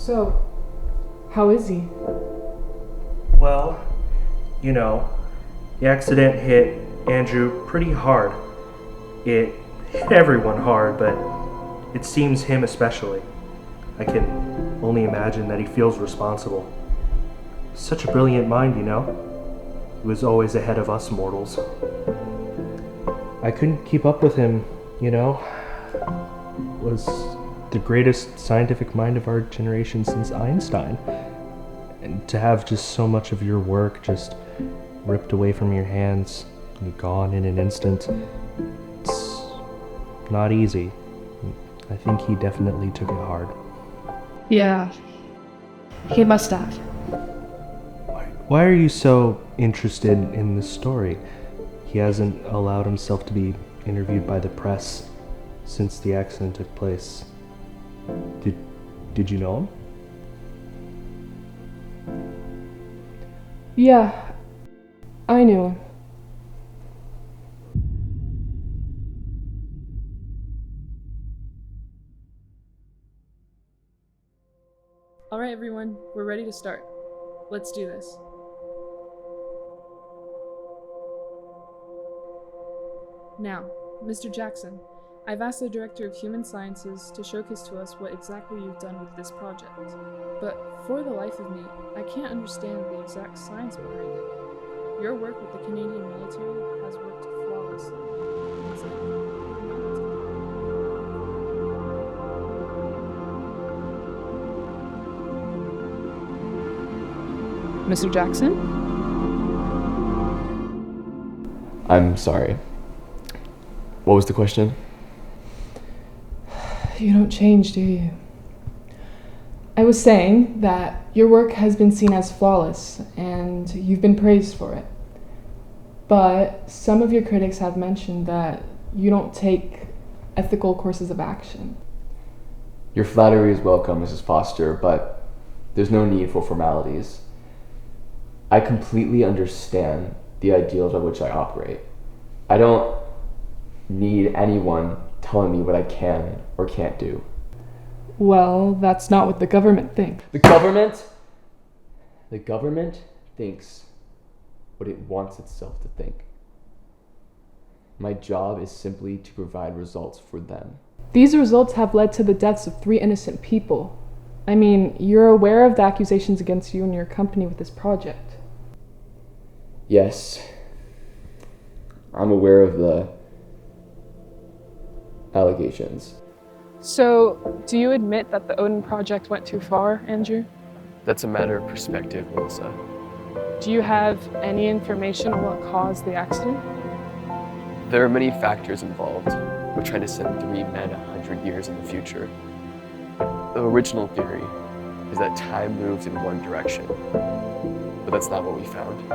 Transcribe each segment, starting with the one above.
So, how is he? Well, the accident hit Andrew pretty hard. It hit everyone hard, but it seems him especially. I can only imagine that he feels responsible. Such a brilliant mind, He was always ahead of us mortals. I couldn't keep up with him, Was the greatest scientific mind of our generation since Einstein. And to have just so much of your work just ripped away from your hands and gone in an instant, it's not easy. I think he definitely took it hard. Yeah, he must have. Why are you so interested in this story? He hasn't allowed himself to be interviewed by the press since the accident took place. Did you know him? Yeah, I knew him. All right, everyone, we're ready to start. Let's do this. Now, Mr. Jackson, I've asked the Director of Human Sciences to showcase to us what exactly you've done with this project. But for the life of me, I can't understand the exact science behind it. Your work with the Canadian military has worked flawlessly. It's like Mr. Jackson? I'm sorry. What was the question? You don't change, do you? I was saying that your work has been seen as flawless, and you've been praised for it. But some of your critics have mentioned that you don't take ethical courses of action. Your flattery is welcome, Mrs. Foster, but there's no need for formalities. I completely understand the ideals by which I operate. I don't need anyone telling me what I can or can't do. Well, that's not what the government thinks. The government thinks what it wants itself to think. My job is simply to provide results for them. These results have led to the deaths of 3 innocent people. I mean, you're aware of the accusations against you and your company with this project. Yes, I'm aware of the allegations. So, do you admit that the Odin project went too far, Andrew? That's a matter of perspective, Melissa. Do you have any information on what caused the accident? There are many factors involved. We're trying to send 3 men 100 years in the future. The original theory is that time moves in one direction, but that's not what we found.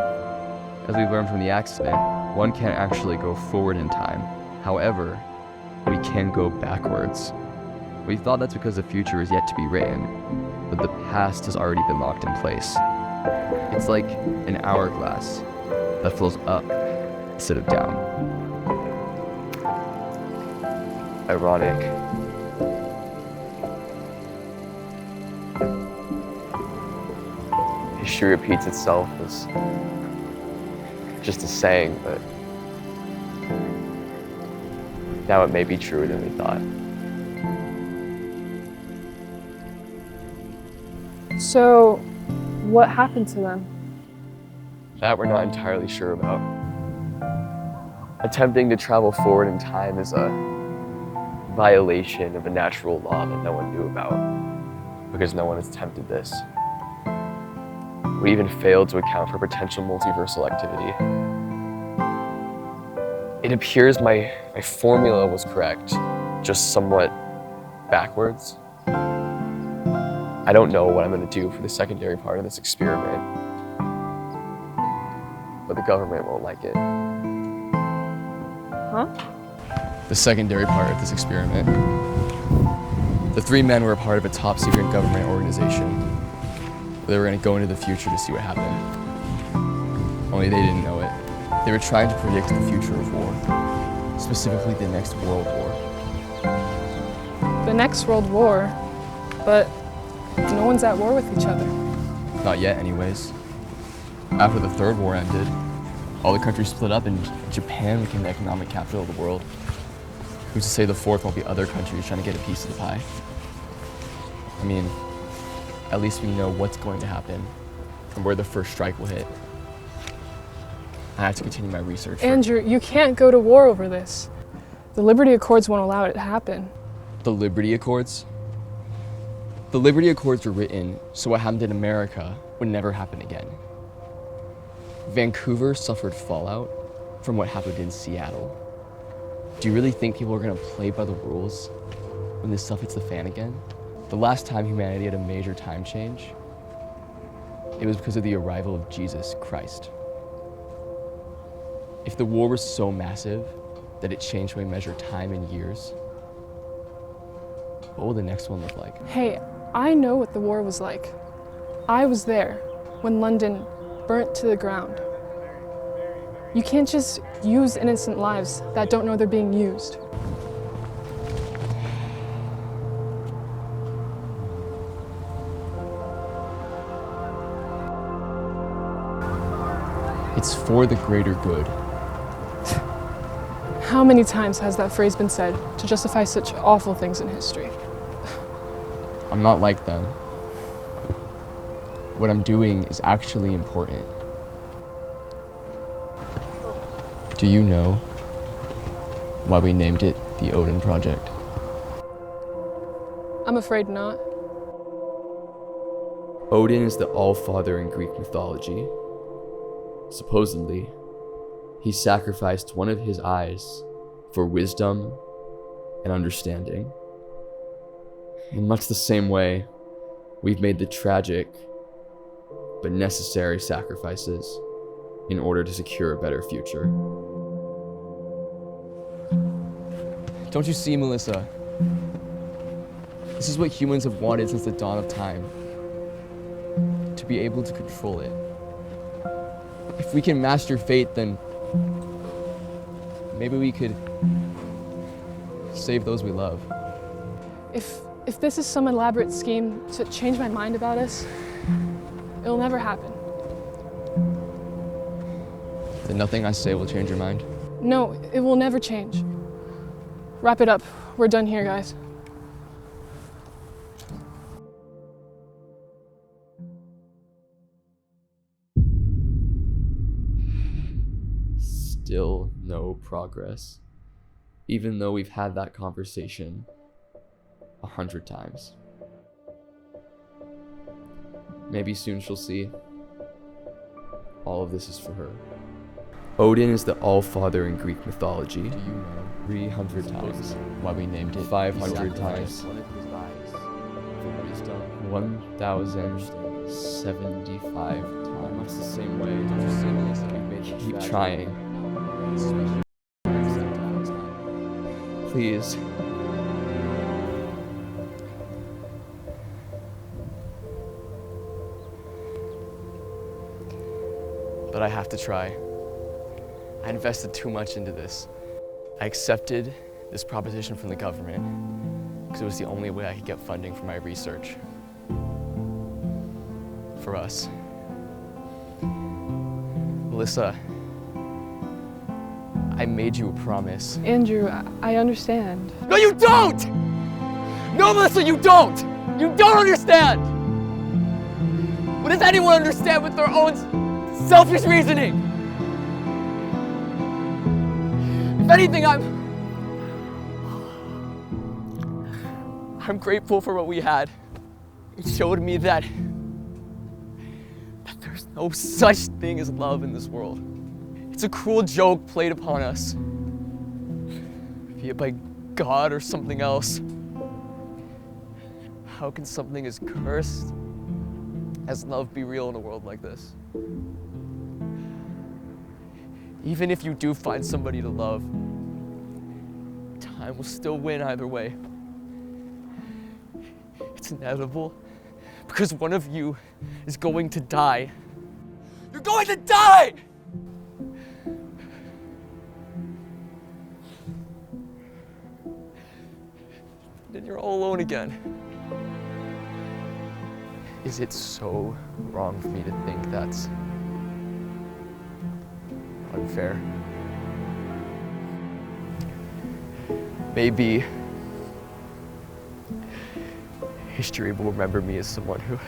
As we learned from the accident, one can't actually go forward in time. However, we can go backwards. We thought that's because the future is yet to be written, but the past has already been locked in place. It's like an hourglass that flows up instead of down. Ironic. History repeats itself as just a saying, but now it may be truer than we thought. So, what happened to them? That we're not entirely sure about. Attempting to travel forward in time is a violation of a natural law that no one knew about, because no one has attempted this. We even failed to account for potential multiversal activity. It appears my formula was correct, just somewhat backwards. I don't know what I'm going to do for the secondary part of this experiment, but the government won't like it. Huh? The secondary part of this experiment. The 3 men were a part of a top secret government organization. They were going to go into the future to see what happened. Only they didn't know it. They were trying to predict the future of war, specifically the next World War. The next World War? But No one's at war with each other. Not yet, anyways. After the Third War ended, all the countries split up and Japan became the economic capital of the world. Who's to say the fourth won't be other countries trying to get a piece of the pie? I mean, at least we know what's going to happen and where the first strike will hit. I have to continue my research. Andrew, you can't go to war over this. The Liberty Accords won't allow it to happen. The Liberty Accords? The Liberty Accords were written so what happened in America would never happen again. Vancouver suffered fallout from what happened in Seattle. Do you really think people are gonna play by the rules when this stuff hits the fan again? The last time humanity had a major time change, it was because of the arrival of Jesus Christ. If the war was so massive that it changed how we measure time in years, what will the next one look like? Hey, I know what the war was like. I was there when London burnt to the ground. You can't just use innocent lives that don't know they're being used. It's for the greater good. How many times has that phrase been said to justify such awful things in history? I'm not like them. What I'm doing is actually important. Do you know why we named it the Odin Project? I'm afraid not. Odin is the All-Father in Greek mythology. Supposedly, he sacrificed one of his eyes for wisdom and understanding. In much the same way, we've made the tragic but necessary sacrifices in order to secure a better future. Don't you see, Melissa? This is what humans have wanted since the dawn of time. To be able to control it. If we can master fate, then maybe we could save those we love. If this is some elaborate scheme to change my mind about us, it'll never happen. Then nothing I say will change your mind? No, it will never change. Wrap it up. We're done here, guys. Still no progress. Even though we've had that conversation 100 times. Maybe soon she'll see. All of this is for her. Odin is the All-Father in Greek mythology. Do you know 300 times why we named it? 500 times. 1,075 times. The same way. Don't you see this? Keep trying. Please. But I have to try. I invested too much into this. I accepted this proposition from the government because it was the only way I could get funding for my research. For us. Melissa, I made you a promise. Andrew, I understand. No, you don't! No, Melissa, you don't! You don't understand! What does anyone understand with their own selfish reasoning? If anything, I'm grateful for what we had. It showed me that there's no such thing as love in this world. It's a cruel joke played upon us, be it by God or something else. How can something as cursed as love be real in a world like this? Even if you do find somebody to love, time will still win either way. It's inevitable because one of you is going to die. You're going to die! Then you're all alone again. Is it so wrong for me to think that's unfair? Maybe history will remember me as someone who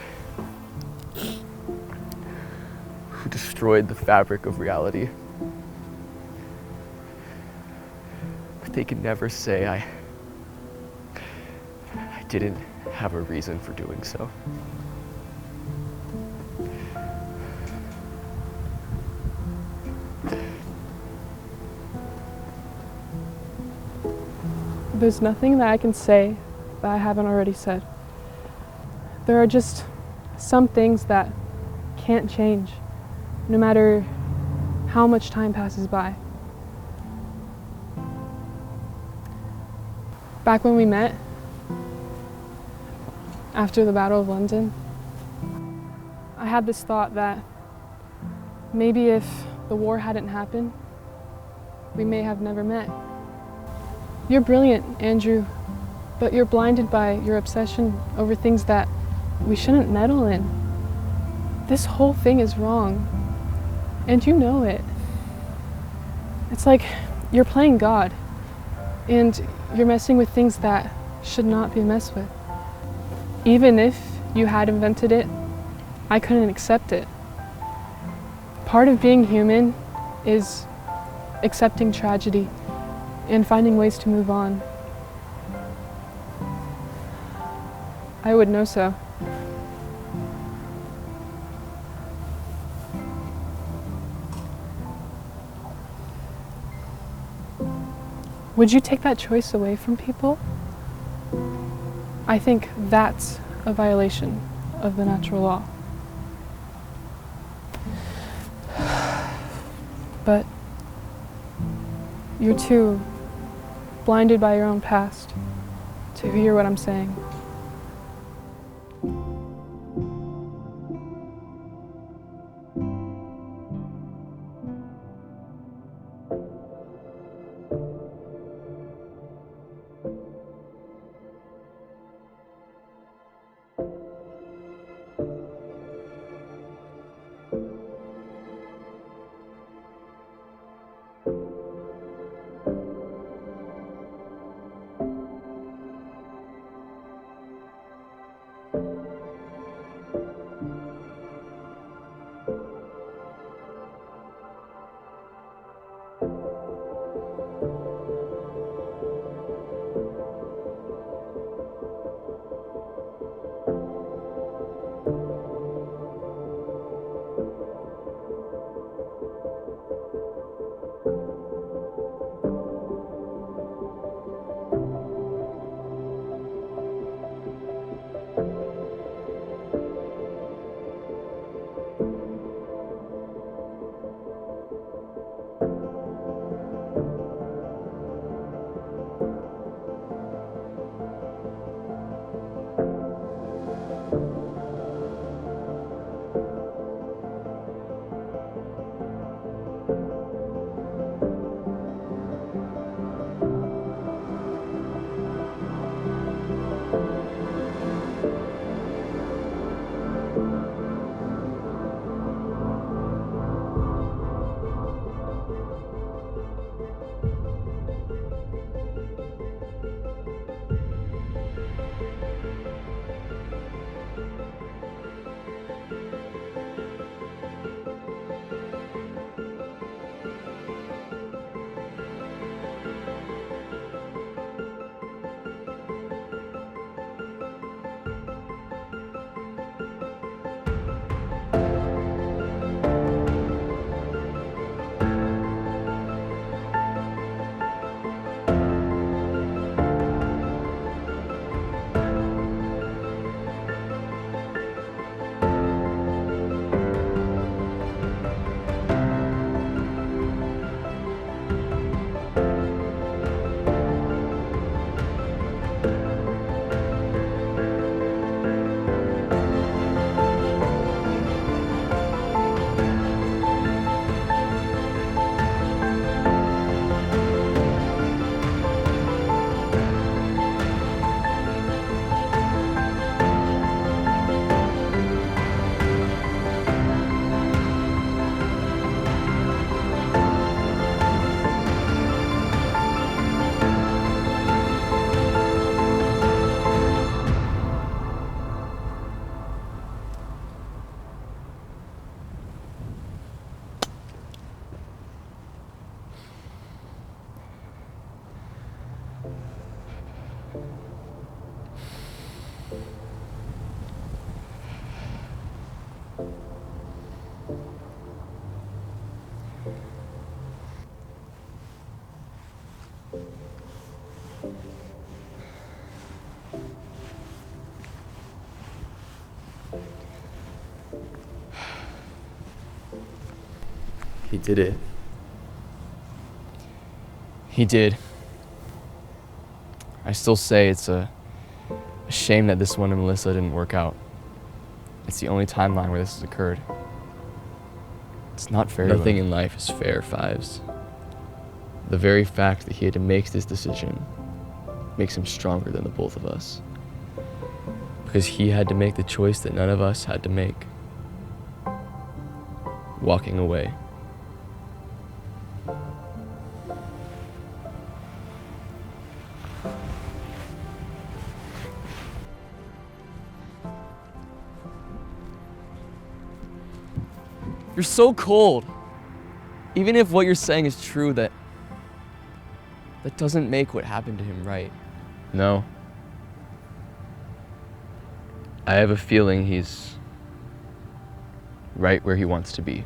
destroyed the fabric of reality. But they can never say I didn't have a reason for doing so. There's nothing that I can say that I haven't already said. There are just some things that can't change, no matter how much time passes by. Back when we met, after the Battle of London, I had this thought that maybe if the war hadn't happened, we may have never met. You're brilliant, Andrew, but you're blinded by your obsession over things that we shouldn't meddle in. This whole thing is wrong, and you know it. It's like you're playing God, and you're messing with things that should not be messed with. Even if you had invented it, I couldn't accept it. Part of being human is accepting tragedy and finding ways to move on. I would know so. Would you take that choice away from people? I think that's a violation of the natural law. But you're too blinded by your own past to hear what I'm saying. He did it. He did. I still say it's a shame that this one in Melissa didn't work out. It's the only timeline where this has occurred. It's not fair. Nothing in life is fair, Fives. The very fact that he had to make this decision makes him stronger than the both of us. Because he had to make the choice that none of us had to make. Walking away. You're so cold. Even if what you're saying is true, that doesn't make what happened to him right. No. I have a feeling he's right where he wants to be.